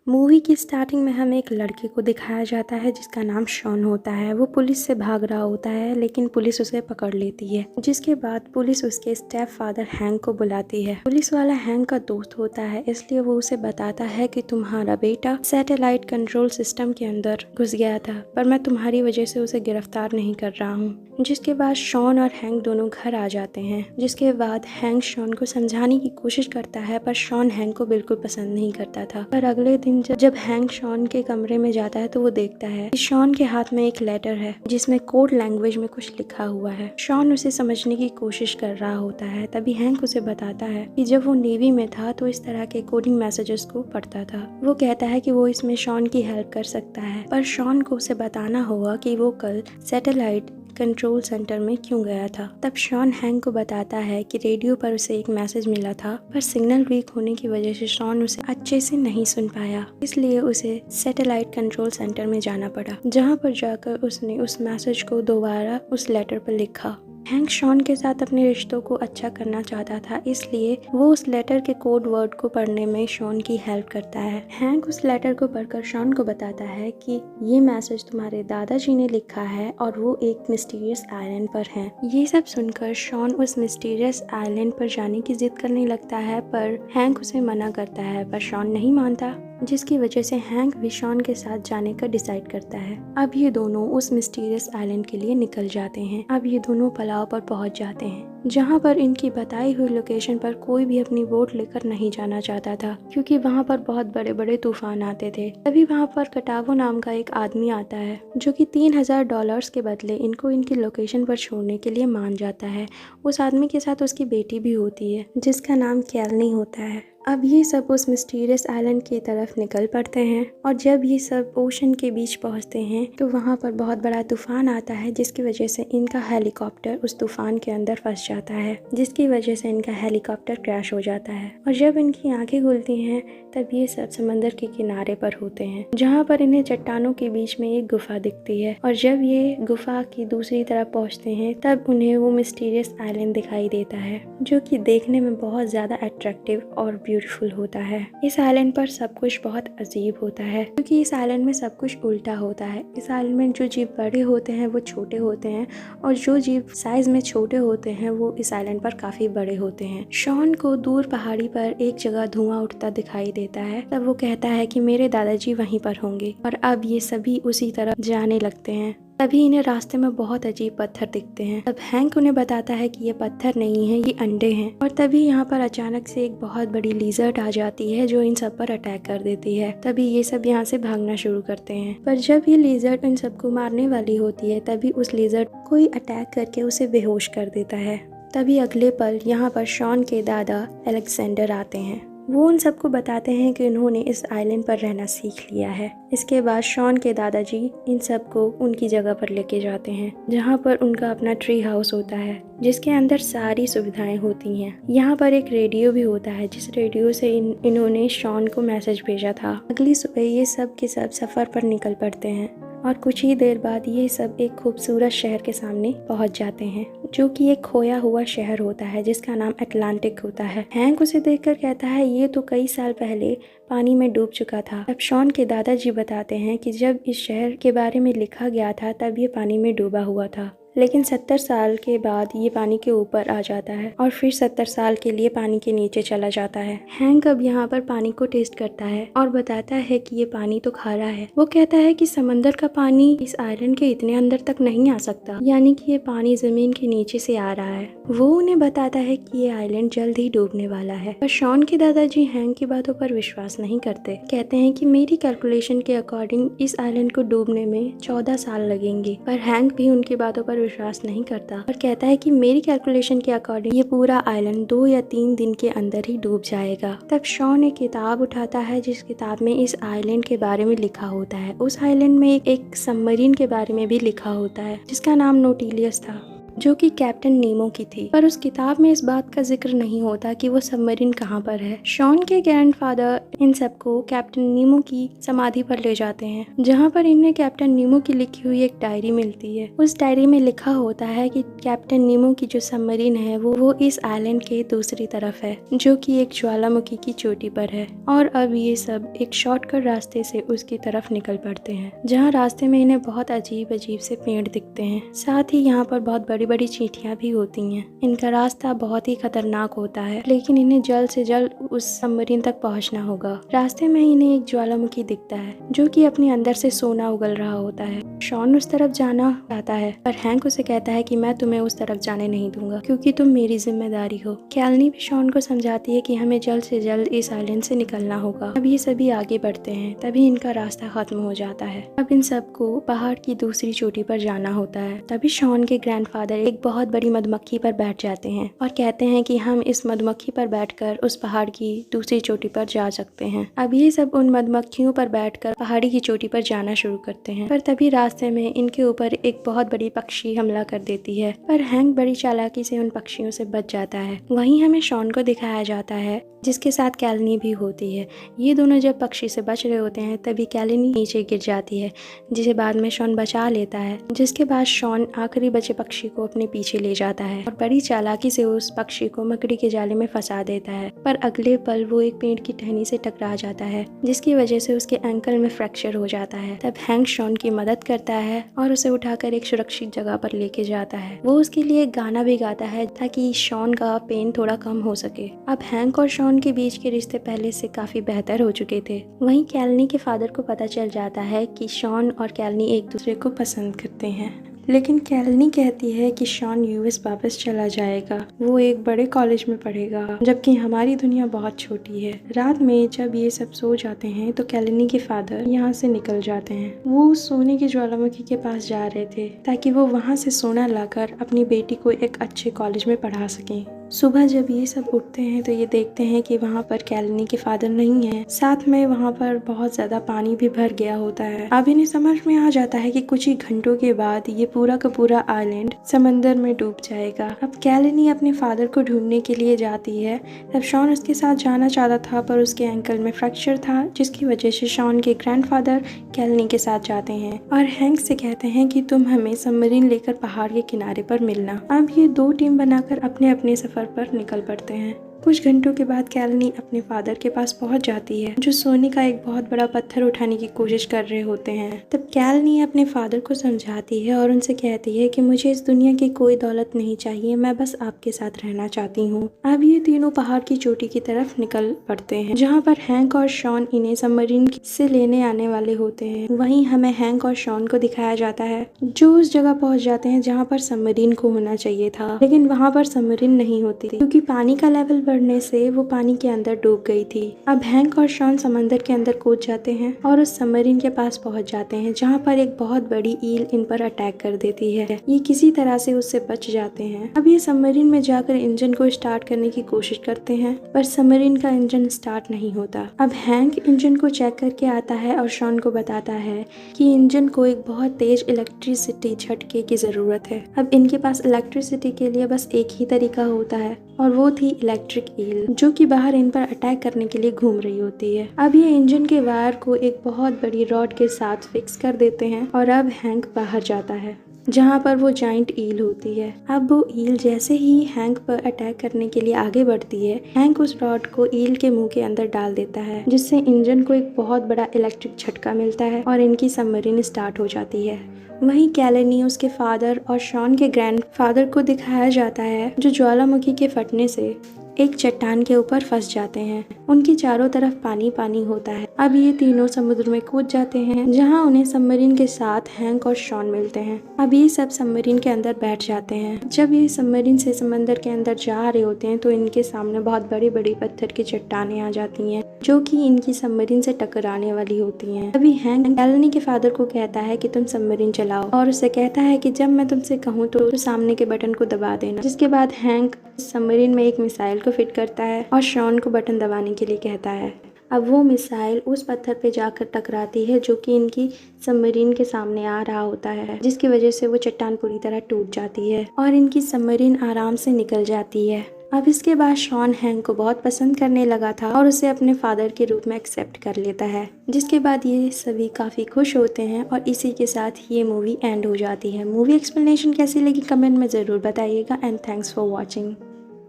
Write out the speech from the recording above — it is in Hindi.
मूवी की स्टार्टिंग में हमें एक लड़के को दिखाया जाता है जिसका नाम शॉन होता है। वो पुलिस से भाग रहा होता है लेकिन पुलिस उसे पकड़ लेती है, जिसके बाद पुलिस उसके स्टेप फादर हैंक को बुलाती है। पुलिस वाला हैंक का दोस्त होता है, इसलिए वो उसे बताता है कि तुम्हारा बेटा सैटेलाइट कंट्रोल सिस्टम के अंदर घुस गया था, पर मैं तुम्हारी वजह से उसे गिरफ्तार नहीं कर रहा हूँ। जिसके बाद शॉन और हैंक दोनों घर आ जाते हैं। जिसके बाद हैंक शॉन को समझाने की कोशिश करता है, पर शॉन हैंक को बिल्कुल पसंद नहीं करता था। पर अगले दिन जब हैंक शॉन के कमरे में जाता है तो वो देखता है कि शॉन के हाथ में एक लेटर है जिसमें कोड लैंग्वेज में कुछ लिखा हुआ है। शॉन उसे समझने की कोशिश कर रहा होता है, तभी हैंक उसे बताता है कि जब वो नेवी में था तो इस तरह के कोडिंग मैसेजेस को पढ़ता था। वो कहता है कि वो इसमें शॉन की हेल्प कर सकता है, पर शॉन को उसे बताना होगा कि वो कल सैटेलाइट कंट्रोल सेंटर में क्यों गया था। तब शॉन हैंक को बताता है कि रेडियो पर उसे एक मैसेज मिला था, पर सिग्नल वीक होने की वजह से शॉन उसे अच्छे से नहीं सुन पाया, इसलिए उसे सैटेलाइट कंट्रोल सेंटर में जाना पड़ा, जहां पर जाकर उसने उस मैसेज को दोबारा उस लेटर पर लिखा। हैंक शॉन के साथ अपने रिश्तों को अच्छा करना चाहता था, इसलिए वो उस लेटर के कोड वर्ड को पढ़ने में शॉन की हेल्प करता है। हैंक उस लेटर को पढ़कर शॉन को बताता है कि ये मैसेज तुम्हारे दादाजी ने लिखा है और वो एक मिस्टीरियस आइलैंड पर हैं। ये सब सुनकर शॉन उस मिस्टीरियस आइलैंड पर जाने की जिद करने लगता है, पर हैंक उसे मना करता है, पर शॉन नहीं मानता, जिसकी वजह से हैंक भी शॉन के साथ जाने का डिसाइड करता है। अब ये दोनों उस मिस्टीरियस आइलैंड के लिए निकल जाते हैं। अब ये दोनों पड़ाव पर पहुंच जाते हैं, जहां पर इनकी बताई हुई लोकेशन पर कोई भी अपनी बोट लेकर नहीं जाना चाहता था, क्योंकि वहां पर बहुत बड़े बड़े तूफान आते थे। तभी वहां पर कटावो नाम का एक आदमी आता है, जो कि $3000 के बदले इनको इनकी लोकेशन पर छोड़ने के लिए मान जाता है। उस आदमी के साथ उसकी बेटी भी होती है, जिसका नाम कैलनी होता है। अब ये सब उस मिस्टीरियस आइलैंड की तरफ निकल पड़ते हैं, और जब ये सब ओशन के बीच पहुंचते हैं तो वहाँ पर बहुत बड़ा तूफान आता है, जिसकी वजह से इनका हेलीकॉप्टर उस तूफान के अंदर फंस जाता है, जिसकी वजह से इनका हेलीकॉप्टर क्रैश हो जाता है। और जब इनकी आंखें खुलती हैं तब ये सब समंदर के किनारे पर होते हैं, जहाँ पर इन्हें चट्टानों के बीच में एक गुफा दिखती है। और जब ये गुफा की दूसरी तरफ पहुँचते हैं तब उन्हें वो मिस्टीरियस आइलैंड दिखाई देता है, जो कि देखने में बहुत ज़्यादा अट्रैक्टिव और ब्यूटीफुल होता है। इस आइलैंड पर सब कुछ बहुत अजीब होता है, क्योंकि इस आइलैंड में सब कुछ उल्टा होता है। इस आइलैंड में जो जीव बड़े होते हैं वो छोटे होते हैं, और जो जीव साइज में छोटे होते हैं वो इस आइलैंड पर काफी बड़े होते हैं। शॉन को दूर पहाड़ी पर एक जगह धुआं उठता दिखाई देता है, तब वो कहता है कि मेरे दादाजी वहीं पर होंगे, और अब ये सभी उसी तरफ जाने लगते हैं। तभी इन्हें रास्ते में बहुत अजीब पत्थर दिखते हैं। तब हैंक उन्हें बताता है कि ये पत्थर नहीं है, ये अंडे हैं। और तभी यहाँ पर अचानक से एक बहुत बड़ी लिजर्ड आ जाती है, जो इन सब पर अटैक कर देती है। तभी ये सब यहाँ से भागना शुरू करते हैं, पर जब ये लिजर्ड इन सबको मारने वाली होती है तभी उस लिजर्ड कोई अटैक करके उसे बेहोश कर देता है। तभी अगले पल यहाँ पर शॉन के दादा अलेक्जेंडर आते हैं। वो उन सबको बताते हैं कि उन्होंने इस आइलैंड पर रहना सीख लिया है। इसके बाद शॉन के दादाजी इन सबको उनकी जगह पर लेके जाते हैं, जहाँ पर उनका अपना ट्री हाउस होता है, जिसके अंदर सारी सुविधाएं होती हैं। यहाँ पर एक रेडियो भी होता है, जिस रेडियो से इन्होंने शॉन को मैसेज भेजा था। अगली सुबह ये सब के सब सफर पर निकल पड़ते हैं, और कुछ ही देर बाद ये सब एक खूबसूरत शहर के सामने पहुंच जाते हैं, जो कि एक खोया हुआ शहर होता है जिसका नाम अटलांटिक होता है। हैंक उसे देखकर कहता है ये तो कई साल पहले पानी में डूब चुका था। तब शॉन के दादाजी बताते हैं कि जब इस शहर के बारे में लिखा गया था तब ये पानी में डूबा हुआ था, लेकिन 70 साल के बाद ये पानी के ऊपर आ जाता है और फिर 70 साल के लिए पानी के नीचे चला जाता है। हैंक अब यहाँ पर पानी को टेस्ट करता है और बताता है कि ये पानी तो खारा है। वो कहता है कि समंदर का पानी इस आइलैंड के इतने अंदर तक नहीं आ सकता, यानी कि ये पानी जमीन के नीचे से आ रहा है। वो उन्हें बताता है कि ये आइलैंड जल्द ही डूबने वाला है, पर शॉन के दादाजी हैंक की बातों पर विश्वास नहीं करते। कहते हैं कि मेरी कैलकुलेशन के अकॉर्डिंग इस आइलैंड को डूबने में 14 साल लगेंगे, पर हैंक भी उनकी बातों पर विश्वास नहीं करता और कहता है कि मेरी कैलकुलेशन के अकॉर्डिंग ये पूरा आइलैंड 2 या 3 दिन के अंदर ही डूब जाएगा। तब शॉन एक किताब उठाता है, जिस किताब में इस आइलैंड के बारे में लिखा होता है। उस आइलैंड में एक सबमरीन के बारे में भी लिखा होता है, जिसका नाम नोटिलियस था। जो कि कैप्टन नीमो की थी, पर उस किताब में इस बात का जिक्र नहीं होता कि वो सबमरीन कहाँ पर है। शॉन के ग्रैंडफादर इन सबको कैप्टन नीमो की समाधि पर ले जाते हैं, जहाँ पर इन्हें कैप्टन नीमो की लिखी हुई एक डायरी मिलती है। उस डायरी में लिखा होता है कि कैप्टन नीमो की जो सबमरीन है वो इस आइलैंड के दूसरी तरफ है, जो कि एक ज्वालामुखी की चोटी पर है। और अब ये सब एक शॉर्टकट रास्ते से उसकी तरफ निकल पड़ते हैं, जहाँ रास्ते में इन्हें बहुत अजीब अजीब से पेड़ दिखते हैं। साथ ही यहाँ पर बहुत बड़ी बड़ी चींटियां भी होती हैं। इनका रास्ता बहुत ही खतरनाक होता है, लेकिन इन्हें जल्द से जल्द उस सबमरीन तक पहुँचना होगा। रास्ते में इन्हें एक ज्वालामुखी दिखता है, जो कि अपने अंदर से सोना उगल रहा होता है। शॉन उस तरफ जाना चाहता है, पर हैंक उसे कहता है कि मैं तुम्हें उस तरफ जाने नहीं दूंगा, क्योंकि तुम मेरी जिम्मेदारी हो। कैलनी भी शॉन को समझाती है कि हमें जल्द से जल्द इस आइलैंड से निकलना होगा। अब ये सभी आगे बढ़ते हैं, तभी इनका रास्ता खत्म हो जाता है। अब इन सबको पहाड़ की दूसरी चोटी पर जाना होता है। तभी शॉन के ग्रैंडफादर एक बहुत बड़ी मधुमक्खी पर बैठ जाते हैं और कहते हैं कि हम इस मधुमक्खी पर बैठकर उस पहाड़ की दूसरी चोटी पर जा सकते हैं। अब ये सब उन मधुमक्खियों पर बैठकर पहाड़ी की चोटी पर जाना शुरू करते हैं, पर तभी रास्ते में इनके ऊपर एक बहुत बड़ी पक्षी हमला कर देती है, पर हैंक बड़ी चालाकी से उन पक्षियों से बच जाता है। वहीं हमें शॉन को दिखाया जाता है, जिसके साथ कैलनी भी होती है। ये दोनों जब पक्षी से बच रहे होते हैं, तभी कैलनी नीचे गिर जाती है, जिसे बाद में शॉन बचा लेता है। जिसके बाद शॉन आखिरी बचे पक्षी को अपने पीछे ले जाता है और बड़ी चालाकी से उस पक्षी को मकड़ी के जाले में फंसा देता है। पर अगले पल वो एक पेड़ की टहनी से टकरा जाता है, जिसकी वजह से उसके एंकल में फ्रैक्चर हो जाता है। तब हैंक शॉन की मदद करता है और उसे उठाकर एक सुरक्षित जगह पर लेके जाता है। वो उसके लिए एक गाना भी गाता है ताकि शॉन का पेन थोड़ा कम हो सके। अब हैंक और शॉन के बीच के रिश्ते पहले से काफी बेहतर हो चुके थे। वहीं कैलनी के फादर को पता चल जाता है कि शॉन और कैलनी एक दूसरे को पसंद करते हैं, लेकिन कैलनी कहती है कि शॉन यूएस वापस चला जाएगा, वो एक बड़े कॉलेज में पढ़ेगा, जबकि हमारी दुनिया बहुत छोटी है। रात में जब ये सब सो जाते हैं तो कैलनी के फादर यहाँ से निकल जाते हैं। वो सोने की ज्वालामुखी के पास जा रहे थे ताकि वो वहाँ से सोना लाकर अपनी बेटी को एक अच्छे कॉलेज में पढ़ा सकें। सुबह जब ये सब उठते हैं तो ये देखते हैं कि वहाँ पर कैलनी के फादर नहीं है, साथ में वहाँ पर बहुत ज्यादा पानी भी भर गया होता है। अब इन्हें समझ में आ जाता है कि कुछ ही घंटों के बाद ये पूरा का पूरा आइलैंड समंदर में डूब जाएगा। अब कैलनी अपने फादर को ढूंढने के लिए जाती है। तब शॉन उसके साथ जाना चाहता था, पर उसके एंकल में फ्रैक्चर था, जिसकी वजह से शॉन के ग्रैंडफादर कैलनी के साथ जाते हैं और हैंक से कहते हैं कि तुम हमें सबमरीन लेकर पहाड़ के किनारे पर मिलना। अब ये दो टीम बनाकर अपने अपने सफर पर निकल पड़ते हैं। कुछ घंटों के बाद कैलनी अपने फादर के पास पहुंच जाती है, जो सोने का एक बहुत बड़ा पत्थर उठाने की कोशिश कर रहे होते हैं। तब कैलनी अपने फादर को समझाती है और उनसे कहती है कि मुझे इस दुनिया की कोई दौलत नहीं चाहिए, मैं बस आपके साथ रहना चाहती हूँ। अब ये तीनों पहाड़ की चोटी की तरफ निकल पड़ते हैं, जहाँ पर हैंक और शॉन इन्हें सबमरीन से लेने आने वाले होते हैं। वहीं हमें हैंक और शॉन को दिखाया जाता है, जो उस जगह पहुँच जाते हैं जहाँ पर सबमरीन को होना चाहिए था, लेकिन वहाँ पर सबमरीन नहीं होती क्योंकि पानी का लेवल बढ़ने से वो पानी के अंदर डूब गई थी। अब हैंक और शॉन समंदर के अंदर कूद जाते हैं और उस सबमरीन के पास पहुंच जाते हैं, जहां पर एक बहुत बड़ी ईल इन पर अटैक कर देती है। ये किसी तरह से उससे बच जाते हैं। अब ये सबमरीन में जाकर इंजन को स्टार्ट करने की कोशिश करते हैं, पर सबमरीन का इंजन स्टार्ट नहीं होता। अब हैंक इंजन को चेक करके आता है और शॉन को बताता है कि इंजन को एक बहुत तेज इलेक्ट्रिसिटी झटके की जरूरत है। अब इनके पास इलेक्ट्रिसिटी के लिए बस एक ही तरीका होता है, और वो थी इलेक्ट्रिक ईल, जो कि बाहर इन पर अटैक करने के लिए घूम रही होती है। अब ये इंजन के वायर को एक बहुत बड़ी रॉड के साथ फिक्स कर देते हैं और अब हैंक बाहर जाता है, जहाँ पर वो जाइंट ईल होती है। अब वो ईल जैसे ही हैंक पर अटैक करने के लिए आगे बढ़ती है, हैंक उस रॉड को ईल के मुंह के अंदर डाल देता है, जिससे इंजन को एक बहुत बड़ा इलेक्ट्रिक झटका मिलता है और इनकी सबमरीन स्टार्ट हो जाती है। वहीं कैलनी उसके फादर और शॉन के ग्रैंडफादर को दिखाया जाता है, जो ज्वालामुखी के फटने से एक चट्टान के ऊपर फंस जाते हैं। उनकी चारों तरफ पानी पानी होता है। अब ये तीनों समुद्र में कूद जाते हैं, जहां उन्हें सबमरीन के साथ हैंक और शॉन मिलते हैं। अब ये सब सबमरीन के अंदर बैठ जाते हैं। जब ये सबमरीन से समंदर के अंदर जा रहे होते हैं तो इनके सामने बहुत बड़ी बड़ी पत्थर की चट्टानें आ जाती हैं, जो कि इनकी सबमरीन से टकराने वाली होती हैं। तभी हैंक कैलनी के फादर को कहता है कि तुम सबमरीन चलाओ, और उसे कहता है कि जब मैं तुमसे कहूँ तो सामने के बटन को दबा देना। जिसके बाद हैंक सबमरीन में एक मिसाइल को फिट करता है और शॉन को बटन दबाने के लिए कहता है। अब वो मिसाइल उस पत्थर पे जाकर टकराती है जो कि इनकी सबमरीन के सामने आ रहा होता है, जिसकी वजह से वो चट्टान पूरी तरह टूट जाती है और इनकी सबमरीन आराम से निकल जाती है। अब इसके बाद शॉन हैंक को बहुत पसंद करने लगा था और उसे अपने फादर के रूप में एक्सेप्ट कर लेता है, जिसके बाद ये सभी काफ़ी खुश होते हैं और इसी के साथ ये मूवी एंड हो जाती है। मूवी एक्सप्लेनेशन कैसी लगी कमेंट में ज़रूर बताइएगा एंड थैंक्स फॉर वॉचिंग।